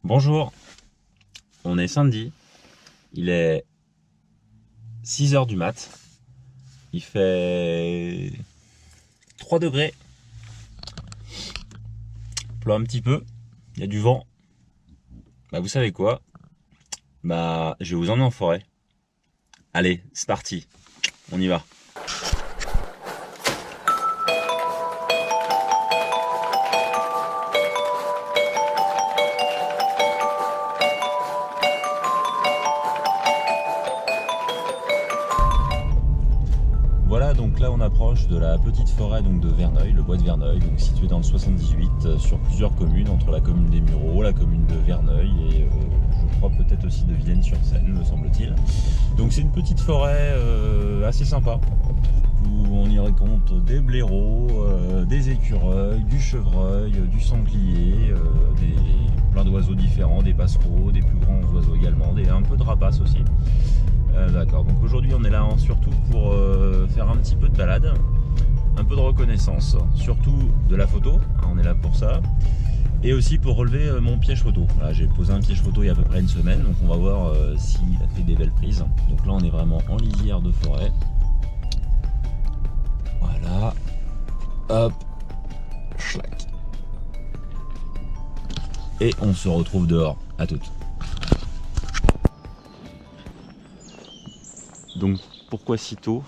Bonjour, on est samedi, il est 6 h du mat, il fait 3 degrés, pleut un petit peu, il y a du vent. Bah vous savez quoi? Bah je vais vous emmener en forêt. Allez, c'est parti, on y va. Voilà, donc là on approche de la petite forêt donc de Verneuil, le bois de Verneuil, donc situé dans le 78 sur plusieurs communes, entre la commune des Mureaux, la commune de Verneuil et je crois peut-être aussi de Vienne-sur-Seine, me semble-t-il. Donc c'est une petite forêt assez sympa, où on y rencontre des blaireaux, des écureuils, du chevreuil, du sanglier, plein d'oiseaux différents, des passereaux, des plus grands oiseaux également, un peu de rapaces aussi. D'accord, donc aujourd'hui on est là surtout pour faire un petit peu de balade, un peu de reconnaissance, surtout de la photo, on est là pour ça, et aussi pour relever mon piège photo. Voilà, j'ai posé un piège photo il y a à peu près une semaine, donc on va voir s'il a fait des belles prises. Donc là on est vraiment en lisière de forêt. Voilà, hop, schlac. Et on se retrouve dehors, à toutes. Donc pourquoi si tôt?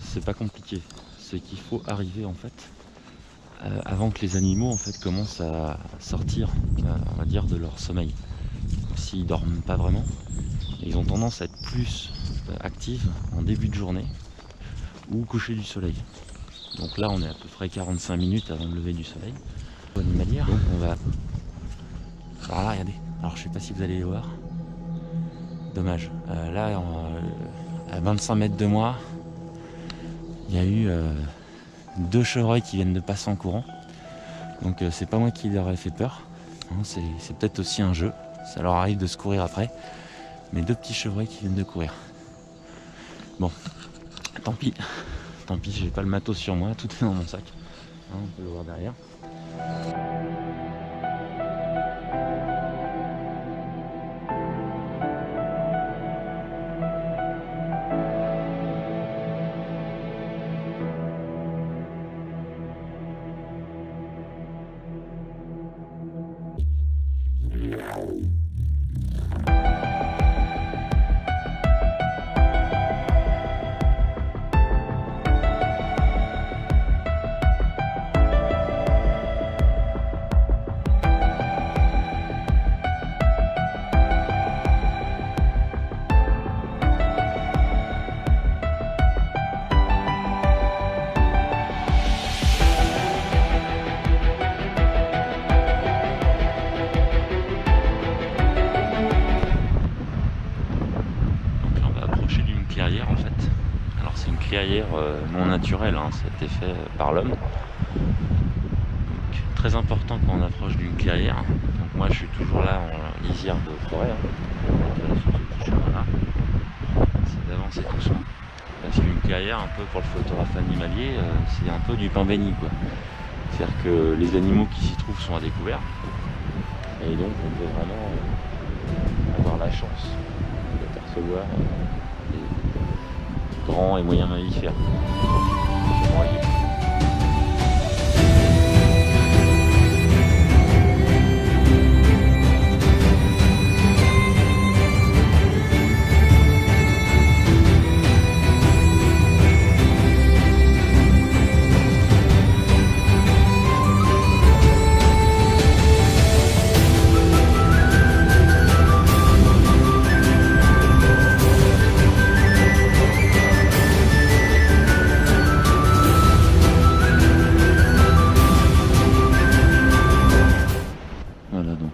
C'est pas compliqué, c'est qu'il faut arriver en fait avant que les animaux en fait commencent à sortir, on va dire, de leur sommeil. S'ils dorment pas vraiment, ils ont tendance à être plus actifs en début de journée ou au coucher du soleil. Donc là on est à peu près 45 minutes avant le lever du soleil. Animalière, donc on va... Alors là regardez, alors je sais pas si vous allez les voir. Dommage, là à 25 mètres de moi, il y a eu 2 chevreuils qui viennent de passer en courant. Donc c'est pas moi qui leur ai fait peur, hein, c'est peut-être aussi un jeu, ça leur arrive de se courir après. Mais 2 petits chevreuils qui viennent de courir. Bon, tant pis, j'ai pas le matos sur moi, tout est dans mon sac, hein, on peut le voir derrière. En fait, alors c'est une clairière non naturelle, hein, ça a été fait par l'homme. Très important quand on approche d'une clairière. Donc moi je suis toujours là en lisière de forêt, hein. Voilà. C'est d'avancer doucement. Parce qu'une clairière, un peu pour le photographe animalier, c'est un peu du pain béni, quoi. C'est-à-dire que les animaux qui s'y trouvent sont à découvert. Et donc on peut vraiment avoir la chance d'apercevoir grands et moyens mammifères.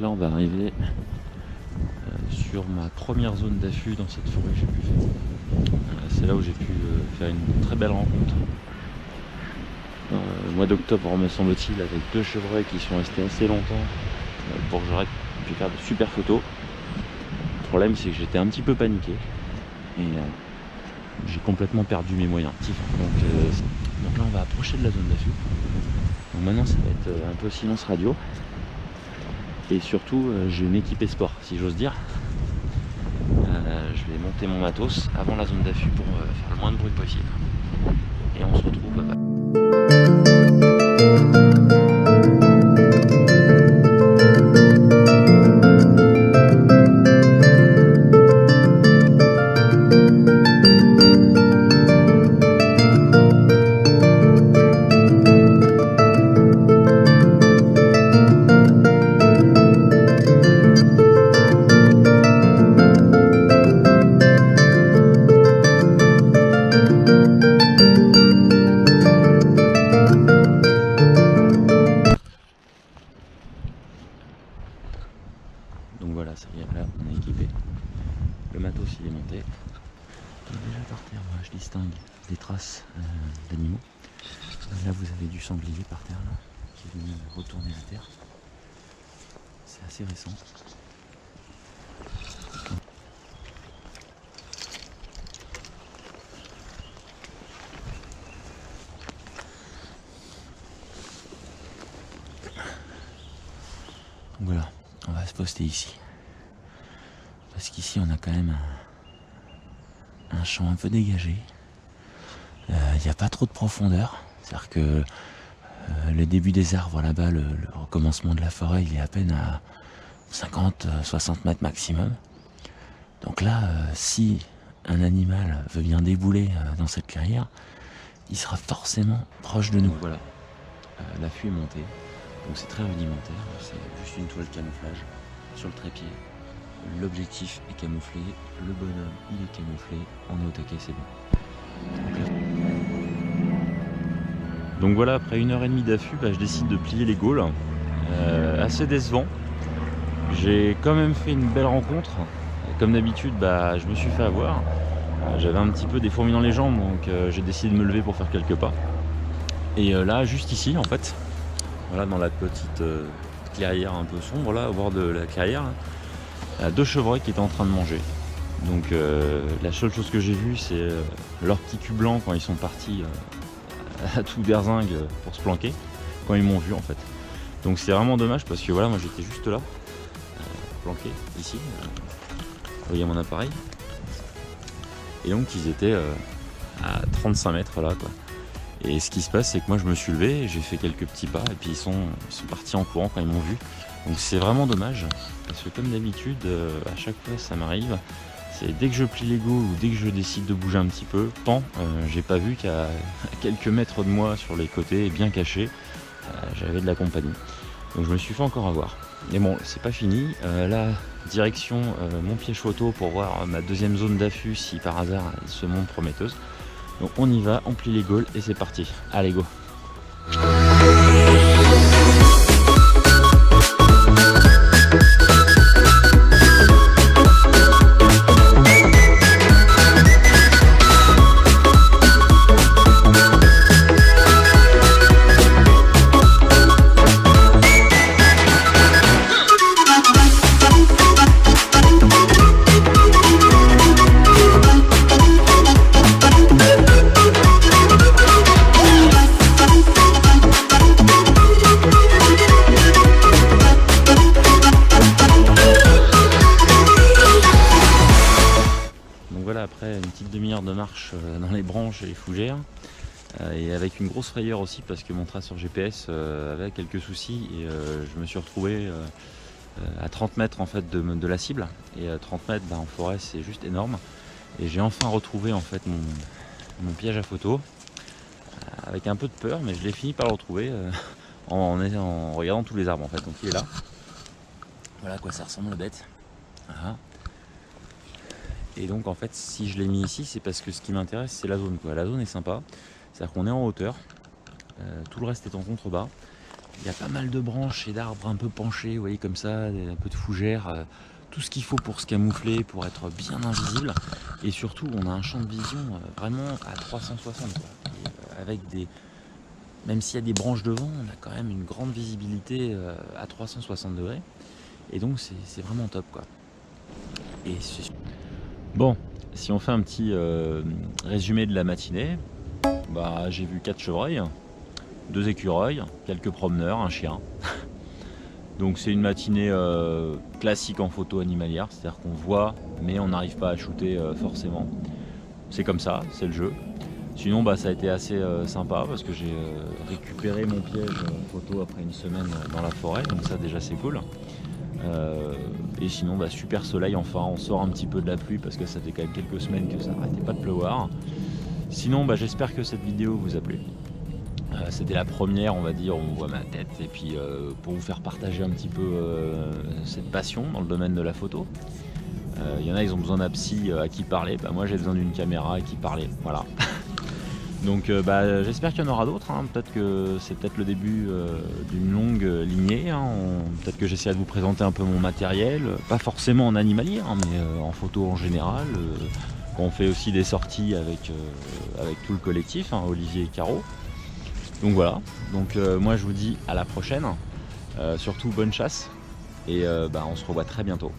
Là on va arriver sur ma première zone d'affût dans cette forêt que j'ai pu faire. C'est là où j'ai pu faire une très belle rencontre. Au mois d'octobre me semble-t-il, avec 2 chevreuils qui sont restés assez longtemps pour que j'aurais pu faire de super photos. Le problème c'est que j'étais un petit peu paniqué et j'ai complètement perdu mes moyens. Donc là on va approcher de la zone d'affût. Donc maintenant ça va être un peu silence radio. Et surtout j'ai une équipée sport si j'ose dire. Je vais monter mon matos avant la zone d'affût pour faire le moins de bruit possible. Et on se retrouve donc voilà, ça y est, là on est équipé. Le matos il est monté. Et déjà par terre, moi, je distingue des traces d'animaux. Là vous avez du sanglier par terre là, qui est venu retourner la terre. C'est assez récent. Donc voilà, on va se poster ici. Parce qu'ici on a quand même un champ un peu dégagé. Il n'y a pas trop de profondeur. C'est-à-dire que le début des arbres là-bas, le recommencement de la forêt, il est à peine à 50-60 mètres maximum. Donc là, si un animal veut bien débouler dans cette clairière, il sera forcément proche de nous. Voilà, l'affût est monté. Donc c'est très rudimentaire, c'est juste une toile de camouflage sur le trépied. L'objectif est camouflé, le bonhomme il est camouflé, on est au taquet, c'est bon. Donc voilà, après 1h30 d'affût, je décide de plier les gaules. Assez décevant. J'ai quand même fait une belle rencontre. Comme d'habitude, je me suis fait avoir. J'avais un petit peu des fourmis dans les jambes, donc j'ai décidé de me lever pour faire quelques pas. Et là, juste ici, en fait, voilà, dans la petite clairière un peu sombre, là, au bord de la clairière, il y a 2 chevreuils qui étaient en train de manger. Donc la seule chose que j'ai vue, c'est leur petit cul blanc quand ils sont partis à tout berzingue pour se planquer, quand ils m'ont vu en fait. Donc c'est vraiment dommage parce que voilà, moi j'étais juste là, planqué ici, vous voyez mon appareil. Et donc ils étaient à 35 mètres là quoi. Et ce qui se passe, c'est que moi je me suis levé, j'ai fait quelques petits pas et puis ils sont partis en courant quand ils m'ont vu. Donc c'est vraiment dommage parce que comme d'habitude, à chaque fois ça m'arrive, c'est dès que je plie les gaules ou dès que je décide de bouger un petit peu, j'ai pas vu qu'à quelques mètres de moi sur les côtés, bien caché, j'avais de la compagnie. Donc je me suis fait encore avoir. Mais bon, c'est pas fini. Là, direction mon piège photo pour voir ma deuxième zone d'affût si par hasard elle se montre prometteuse. Donc on y va, on plie les gaules et c'est parti. Allez go. Après une petite demi-heure de marche dans les branches et les fougères et avec une grosse frayeur aussi parce que mon traceur GPS avait quelques soucis et je me suis retrouvé à 30 mètres en fait de la cible et 30 mètres en forêt c'est juste énorme et j'ai enfin retrouvé en fait mon piège à photo avec un peu de peur mais je l'ai fini par le retrouver en regardant tous les arbres en fait. Donc il est là, voilà à quoi ça ressemble la bête. Voilà. Et donc en fait si je l'ai mis ici c'est parce que ce qui m'intéresse c'est la zone quoi. La zone est sympa, c'est-à-dire qu'on est en hauteur, tout le reste est en contrebas. Il y a pas mal de branches et d'arbres un peu penchés, vous voyez comme ça, un peu de fougères, tout ce qu'il faut pour se camoufler, pour être bien invisible. Et surtout on a un champ de vision vraiment à 360 quoi. Et, avec des... Même s'il y a des branches devant, on a quand même une grande visibilité à 360 degrés. Et donc c'est vraiment top quoi. Et c'est... Bon, si on fait un petit résumé de la matinée, j'ai vu 4 chevreuils, 2 écureuils, quelques promeneurs, un chien. Donc c'est une matinée classique en photo animalière, c'est-à-dire qu'on voit mais on n'arrive pas à shooter forcément. C'est comme ça, c'est le jeu. Sinon ça a été assez sympa parce que j'ai récupéré mon piège photo après une semaine dans la forêt, donc ça déjà c'est cool. Et sinon super soleil, enfin on sort un petit peu de la pluie parce que ça fait quand même quelques semaines que ça n'arrêtait pas de pleuvoir. Sinon j'espère que cette vidéo vous a plu. C'était la première, on va dire, où on voit ma tête, et puis pour vous faire partager un petit peu cette passion dans le domaine de la photo. Il y en a, ils ont besoin d'un psy à qui parler, moi j'ai besoin d'une caméra à qui parler, voilà. Donc j'espère qu'il y en aura d'autres, hein. Peut-être que c'est peut-être le début d'une longue lignée, hein. Peut-être que j'essaierai de vous présenter un peu mon matériel, pas forcément en animalier, hein, mais en photo en général. On fait aussi des sorties avec tout le collectif, hein, Olivier et Caro. Donc voilà, moi je vous dis à la prochaine, surtout bonne chasse, et on se revoit très bientôt.